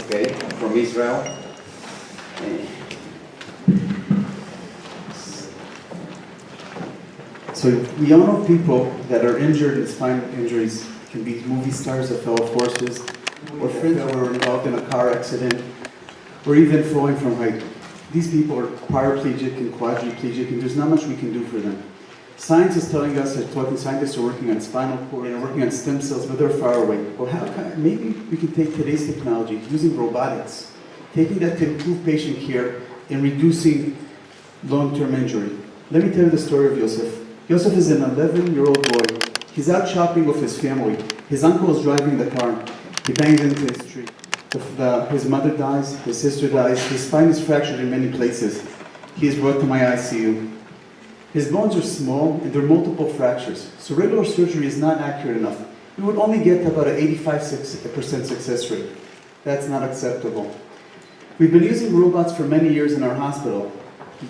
okay, from Israel. So we all know people that are injured in spinal injuries. It can be movie stars that fell off horses, or friends that were involved in a car accident, or even falling from height. These people are paraplegic and quadriplegic, and there's not much we can do for them. Science is telling us that talking scientists are working on spinal cord and are working on stem cells, but they're far away. Well, maybe we can take today's technology, using robotics, taking that to improve patient care and reducing long-term injury. Let me tell you the story of Yosef. Yosef is an 11-year-old boy. He's out shopping with his family. His uncle is driving the car. He bangs into his tree. His mother dies, his sister dies, his spine is fractured in many places. He is brought to my ICU. His bones are small and there are multiple fractures, so regular surgery is not accurate enough. We would only get about an 85% success rate. That's not acceptable. We've been using robots for many years in our hospital,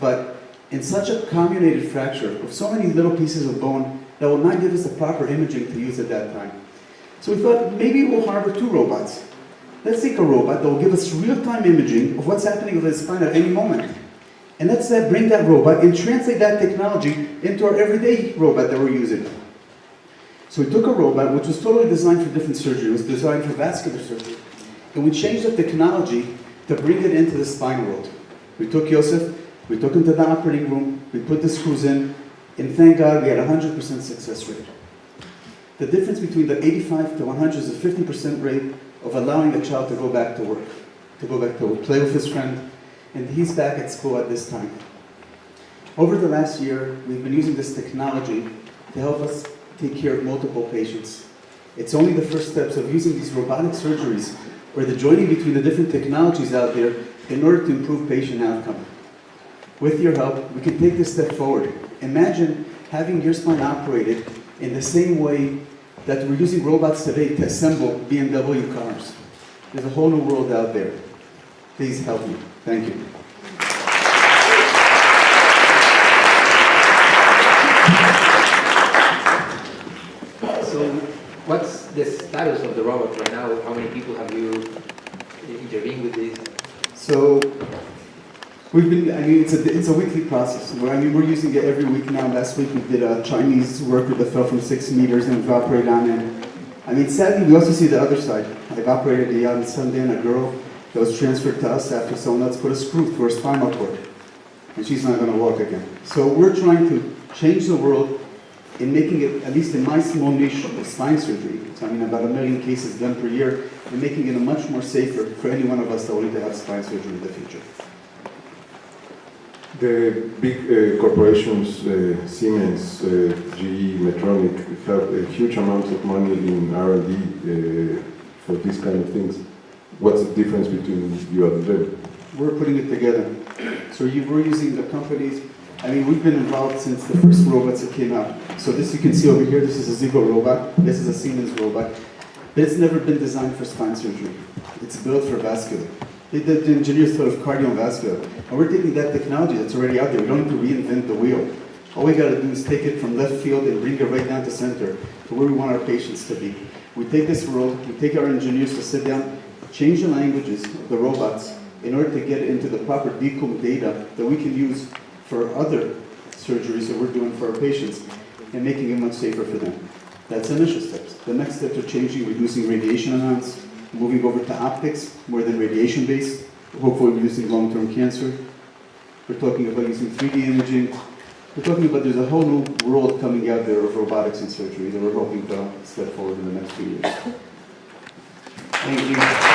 but in such a comminuted fracture, with so many little pieces of bone, that will not give us the proper imaging to use at that time. So we thought maybe we'll harbor two robots. Let's take a robot that will give us real-time imaging of what's happening with his spine at any moment. And let's bring that robot and translate that technology into our everyday robot that we're using. So we took a robot which was totally designed for different surgery. It was designed for vascular surgery. And we changed the technology to bring it into the spine world. We took Yosef, we took him to the operating room, we put the screws in, and thank God we had a 100% success rate. The difference between the 85 to 100 is a 50% rate of allowing the child to go back to work, to go back to play with his friend, and he's back at school at this time. Over the last year, we've been using this technology to help us take care of multiple patients. It's only the first steps of using these robotic surgeries, or the joining between the different technologies out there in order to improve patient outcome. With your help, we can take this step forward. Imagine having your spine operated in the same way that we're using robots today to assemble BMW cars. There's a whole new world out there. Please help me. Thank you. So, what's the status of the robot right now? How many people have you intervened with this? So, it's a weekly process. We're using it every week now. Last week we did a Chinese worker that fell from 6 meters and we've operated on it. Sadly, we also see the other side. I've operated a young Sunday on a girl that was transferred to us after someone else put a screw through her spinal cord. And she's not going to walk again. So we're trying to change the world in making it, at least in my small niche of spine surgery, about 1 million cases done per year, and making it a much more safer for any one of us that will need to have spine surgery in the future. The big corporations, Siemens, GE, Medtronic, have a huge amount of money in R&D for these kind of things. What's the difference between you and them? We're putting it together. So we're using the companies. We've been involved since the first robots that came out. So this you can see over here, this is a Ziegler robot, this is a Siemens robot. But it's never been designed for spine surgery. It's built for vascular. The engineers thought of cardiovascular. And we're taking that technology that's already out there. We don't need to reinvent the wheel. All we got to do is take it from left field and bring it right down to center, to where we want our patients to be. We take this world, we take our engineers to sit down, change the languages of the robots in order to get into the proper decom data that we can use for other surgeries that we're doing for our patients and making it much safer for them. That's initial steps. The next steps are changing, reducing radiation amounts, moving over to optics, more than radiation-based, hopefully reducing long-term cancer. We're talking about using 3D imaging. We're talking about there's a whole new world coming out there of robotics and surgery that we're hoping to step forward in the next few years. Thank you.